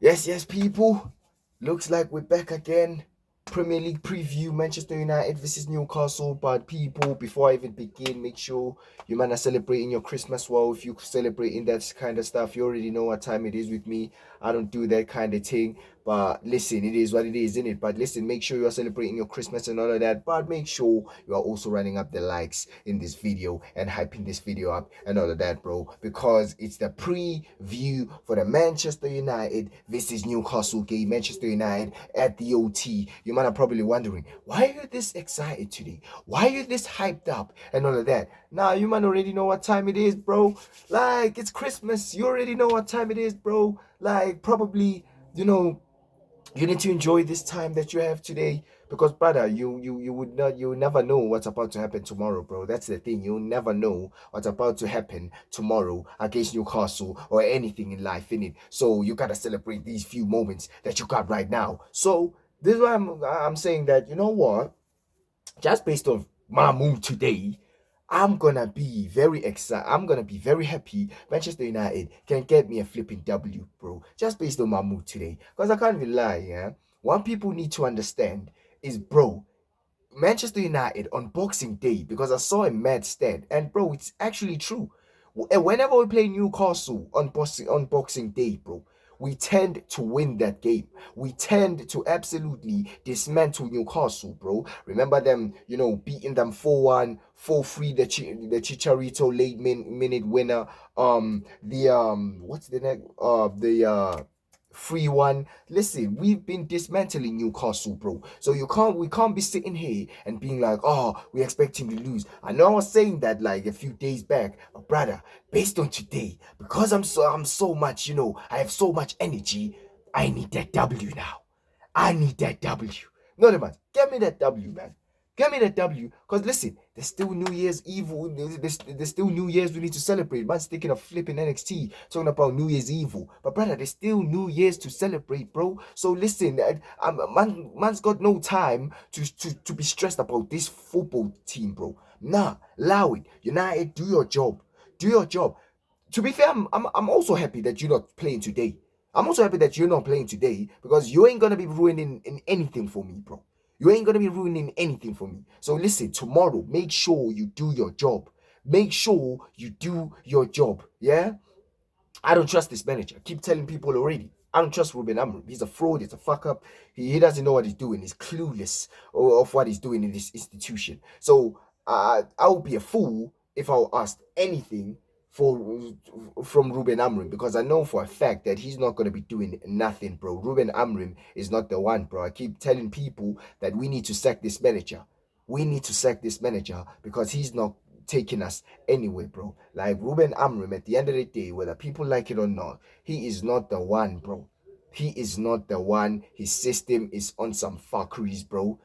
Yes, people. Looks like we're back again. Premier League preview, Manchester United versus Newcastle. But people, before I even begin, make sure you man are celebrating your Christmas well. If you're celebrating that kind of stuff, you already know what time it is with me. I don't do that kind of thing. But listen, it is what it is, isn't it? But listen, make sure you are celebrating your Christmas and all of that. But make sure you are also running up the likes in this video and hyping this video up and all of that, bro. Because it's the preview for the Manchester United versus Newcastle game. Manchester United at the OT. You might are probably wondering, why are you this excited today? Why are you this hyped up and all of that? Now, you might already know what time it is, bro. Like, it's Christmas. You already know what time it is, bro. Like, probably, you know, you need to enjoy this time that you have today because brother you will never know what's about to happen tomorrow, bro. That's the thing. You'll never know what's about to happen tomorrow against Newcastle or anything in life, in it. So you gotta celebrate these few moments that you got right now. So this is why I'm saying that, you know what, just based on my mood today, I'm gonna be very excited. I'm gonna be very happy. Manchester United can get me a flipping W, bro. Just based on my mood today. Because I can't even lie, yeah. One people need to understand is, bro, Manchester United on Boxing Day, because I saw a mad stat, and bro, it's actually true. Whenever we play Newcastle on Boxing Day, bro, we tend to win that game. We tend to absolutely dismantle Newcastle, bro. Remember them, beating them 4-1, 4-3, the Chicharito late minute winner. The what's the next? The 3-1. Listen, we've been dismantling Newcastle, bro. So we can't be sitting here and being like, oh, we expect him to lose. I know I was saying that like a few days back, but brother, based on today, because I'm so much, I have so much energy, I need that W now. I need that W. No, no, man. Get me that W, man. Get me that W. Because listen, there's still New Year's Eve. There's still New Year's we need to celebrate. Man's thinking of flipping NXT, talking about New Year's Evil. But brother, there's still New Year's to celebrate, bro. So listen, man's got no time to be stressed about this football team, bro. Nah, allow it. United, do your job. Do your job. To be fair, I'm also happy that you're not playing today. I'm also happy that you're not playing today because you ain't gonna be ruining in anything for me, bro. You ain't gonna be ruining anything for me. So listen, tomorrow, make sure you do your job. Make sure you do your job. Yeah? I don't trust this manager. I keep telling people already. I don't trust Ruben Amorim. He's a fraud. He's a fuck up. He doesn't know what he's doing. He's clueless of what he's doing in this institution. So I would be a fool if I asked anything for from Ruben Amorim because I know for a fact that he's not going to be doing nothing, bro. Ruben Amorim is not the one, bro. I keep telling people that we need to sack this manager. We need to sack this manager because he's not taking us anyway, bro. Like Ruben Amram, at the end of the day, whether people like it or not, he is not the one, bro. He is not the one. His system is on some fuckeries, bro.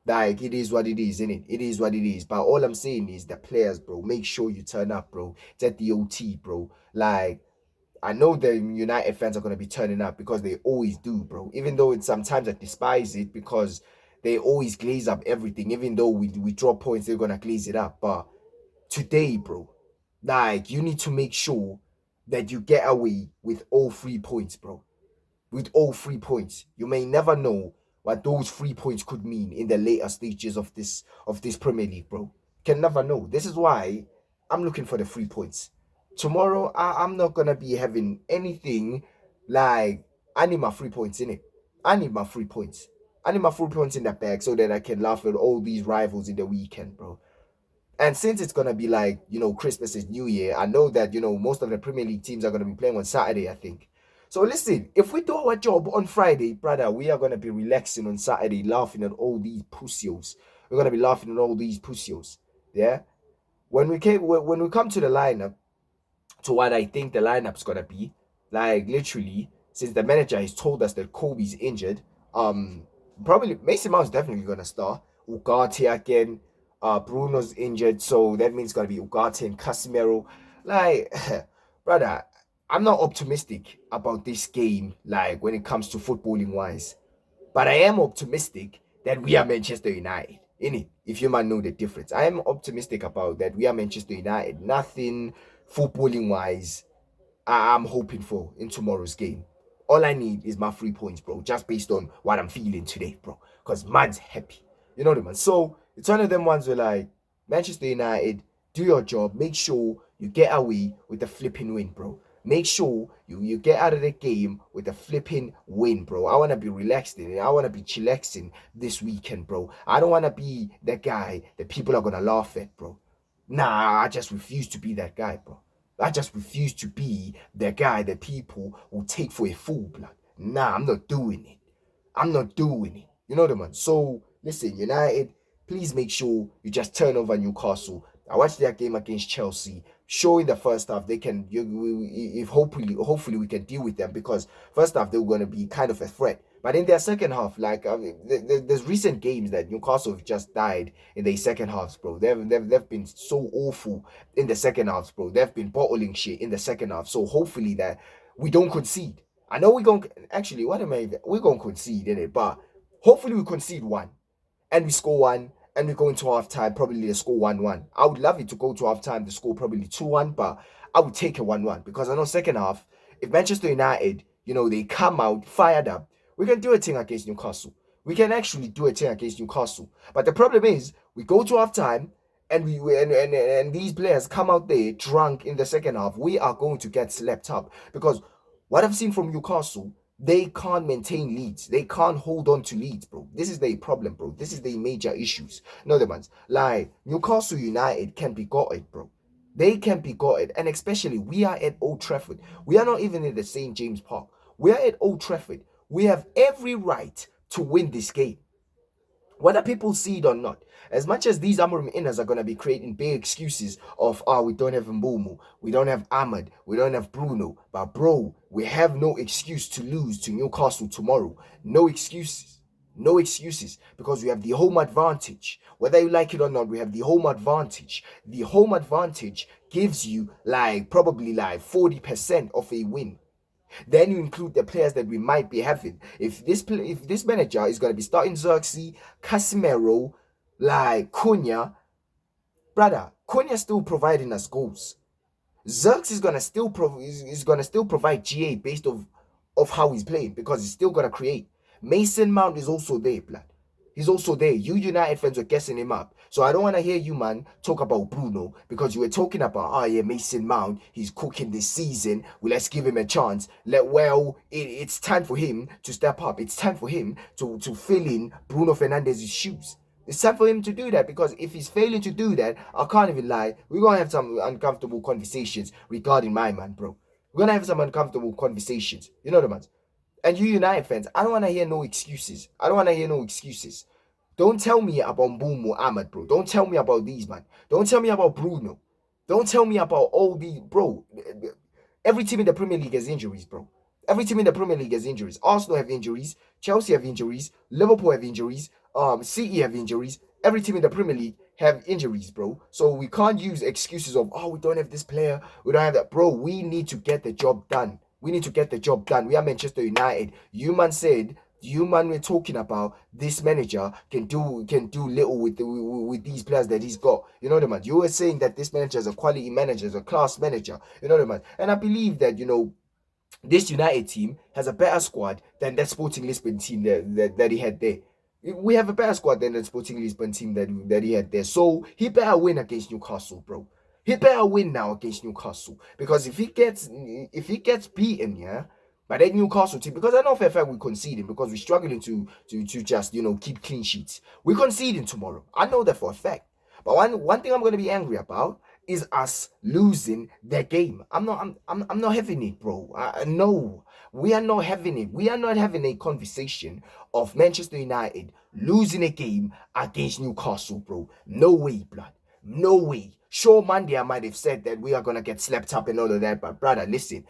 Like it is what it is, innit? It is what it is. But all I'm saying is the players, bro. Make sure you turn up, bro. It's at the OT, bro. Like I know the United fans are gonna be turning up because they always do, bro. Even though it's sometimes I despise it because they always glaze up everything. Even though we drop points, they're gonna glaze it up. But today, bro, like you need to make sure that you get away with all 3 points, bro. With all 3 points. You may never know what those 3 points could mean in the later stages of this Premier League, bro. Can never know. This is why I'm looking for the 3 points. Tomorrow, I'm not gonna be having anything like I need my 3 points in it. I need my 3 points. I need my 3 points in the bag so that I can laugh at all these rivals in the weekend, bro. And since it's gonna be like, Christmas is New Year, I know that, most of the Premier League teams are gonna be playing on Saturday, I think. So listen, if we do our job on Friday, brother, we are gonna be relaxing on Saturday, laughing at all these pussios. We're gonna be laughing at all these pussios. Yeah? When we come to the lineup, to what I think the lineup's gonna be, like literally, since the manager has told us that Kobe's injured, probably Mason Mount's definitely gonna start. Ugarte again, Bruno's injured, so that means it's gonna be Ugarte and Casemiro. Like, brother, I'm not optimistic about this game, like when it comes to footballing wise. But I am optimistic that we are Manchester United. Innit? If you might know the difference. I am optimistic about that. We are Manchester United. Nothing footballing wise I'm hoping for in tomorrow's game. All I need is my 3 points, bro, just based on what I'm feeling today, bro. Because man's happy. You know what I mean? So it's one of them ones where, like, Manchester United, do your job. Make sure you get away with the flipping win, bro. Make sure you get out of the game with a flipping win, bro. I want to be relaxed in it. I want to be chillaxing this weekend, bro. I don't want to be the guy that people are going to laugh at, bro. Nah, I just refuse to be that guy, bro. I just refuse to be the guy that people will take for a fool, blood. Nah, I'm not doing it. I'm not doing it. You know what I mean? So, listen, United, please make sure you just turn over Newcastle. I watched their game against Chelsea. Sure, in the first half, they can, if hopefully we can deal with them, because first half they were going to be kind of a threat. But in their second half, like, I mean, there's recent games that Newcastle have just died in their second halves, bro. They've been so awful in the second halves, bro. They've been bottling shit in the second half. So hopefully that we don't concede. I know we're going to actually, what am I? We're going to concede in it, but hopefully we concede one and we score one and we go into half time, probably the score 1-1. I would love it to go to half time, the score probably 2-1, but I would take a 1-1 because I know second half, if Manchester United, they come out fired up, we can do a thing against Newcastle. We can actually do a thing against Newcastle. But the problem is, we go to half time and and these players come out there drunk in the second half. We are going to get slept up because what I've seen from Newcastle, they can't maintain leads. They can't hold on to leads, bro. This is their problem, bro. This is their major issues. No, the ones like Newcastle United can be got it, bro. They can be got it, and especially we are at Old Trafford. We are not even in the St. James Park. We are at Old Trafford. We have every right to win this game, whether people see it or not. As much as these Amorim inners are going to be creating big excuses of, we don't have Mbumu, we don't have Ahmad, we don't have Bruno. But bro, we have no excuse to lose to Newcastle tomorrow. No excuses. No excuses, because we have the home advantage. Whether you like it or not, we have the home advantage. The home advantage gives you probably 40% of a win. Then you include the players that we might be having. If this manager is going to be starting Xerxes, Casemiro, Cunha, brother, Cunha still providing us goals. Xerxes is gonna still provide GA based of how he's playing, because he's still gonna create. Mason Mount is also there, blood. He's also there. You United fans were guessing him up. So I don't want to hear you, man, talk about Bruno, because you were talking about, Mason Mount, he's cooking this season. Well, let's give him a chance. It's time for him to step up. It's time for him to fill in Bruno Fernandez's shoes. It's time for him to do that, because if he's failing to do that, I can't even lie, we're going to have some uncomfortable conversations regarding my man, bro. We're going to have some uncomfortable conversations. You know what I mean? And you United fans, I don't want to hear no excuses. I don't want to hear no excuses. Don't tell me about Boom or Ahmad, bro. Don't tell me about these, man. Don't tell me about Bruno. Don't tell me about all these, bro. Every team in the Premier League has injuries, bro. Every team in the Premier League has injuries. Arsenal have injuries. Chelsea have injuries. Liverpool have injuries. City have injuries. Every team in the Premier League have injuries, bro. So we can't use excuses of, we don't have this player, we don't have that. Bro, we need to get the job done. We need to get the job done. We are Manchester United. You man we're talking about, this manager can do little with these players that he's got. You know what I mean? You were saying that this manager is a quality manager, is a class manager. You know what I mean? And I believe that, this United team has a better squad than that Sporting Lisbon team that he had there. We have a better squad than the Sporting Lisbon team that he had there. So he better win against Newcastle, bro. He better win now against Newcastle, because if he gets beaten, yeah, by that Newcastle team, because I know for a fact we're conceding, because we're struggling to just keep clean sheets. We're conceding tomorrow. I know that for a fact. But one thing I'm gonna be angry about is us losing that game. I'm not having it, bro. No, we are not having it. We are not having a conversation of Manchester United losing a game against Newcastle, bro. No way, blood. No way. Sure, Monday I might have said that we are gonna get slept up and all of that, but brother, listen,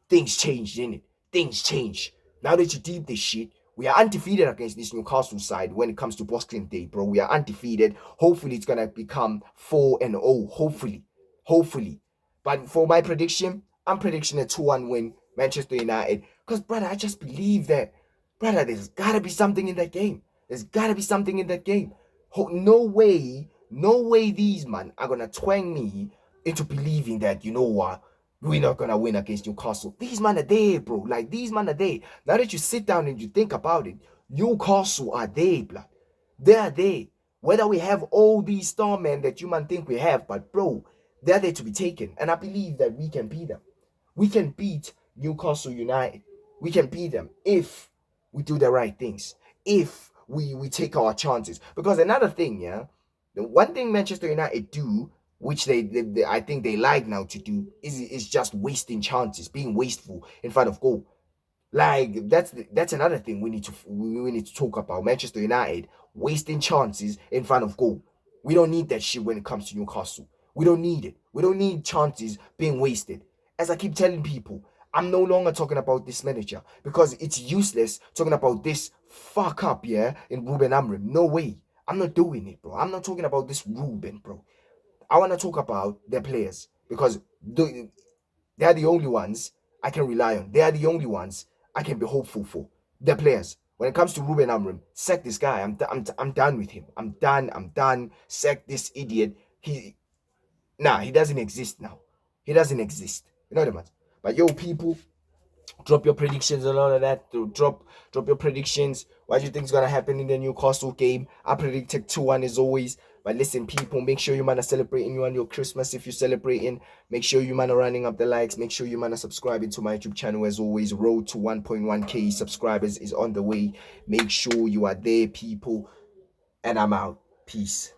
things changed, innit? Things change. Now that you deep this shit, we are undefeated against this Newcastle side when it comes to Boxing Day, bro. We are undefeated. Hopefully, it's gonna become 4-0. Hopefully. Hopefully. But for my prediction, I'm predicting a 2-1 win, Manchester United. Because, brother, I just believe that, brother, there's gotta be something in that game. There's gotta be something in that game. No way these man are gonna twang me into believing that, you know what? We're not gonna win against Newcastle. These men are there, bro. Like these men are there. Now that you sit down and you think about it, Newcastle are there, blood. They are there. Whether we have all these star men that you might think we have, but bro, they're there to be taken. And I believe that we can beat them. We can beat Newcastle United. We can beat them if we do the right things. If we take our chances. Because another thing, yeah, the one thing Manchester United do, which they I think they like now to do, is just wasting chances, being wasteful in front of goal. Like that's another thing we need to talk about. Manchester United wasting chances in front of goal. We don't need that shit when it comes to Newcastle. We don't need it. We don't need chances being wasted. As I keep telling people, I'm no longer talking about this manager because it's useless talking about this fuck up, yeah, in Ruben Amrim. No way. I'm not doing it, bro. I'm not talking about this Ruben, bro. I want to talk about their players because they are the only ones I can rely on. They are the only ones I can be hopeful for. The players. When it comes to Ruben Amram, sack this guy. I'm done with him. I'm done. I'm done. Sack this idiot. He doesn't exist now. He doesn't exist. You know what I mean? But yo, people, drop your predictions and all of that. Drop your predictions. What do you think is gonna happen in the Newcastle game? I predicted 2-1 as always. But listen, people, make sure you man are celebrating you on your Christmas if you're celebrating. Make sure you man are running up the likes. Make sure you man are subscribing to my YouTube channel as always. Road to 1.1k subscribers is on the way. Make sure you are there, people. And I'm out. Peace.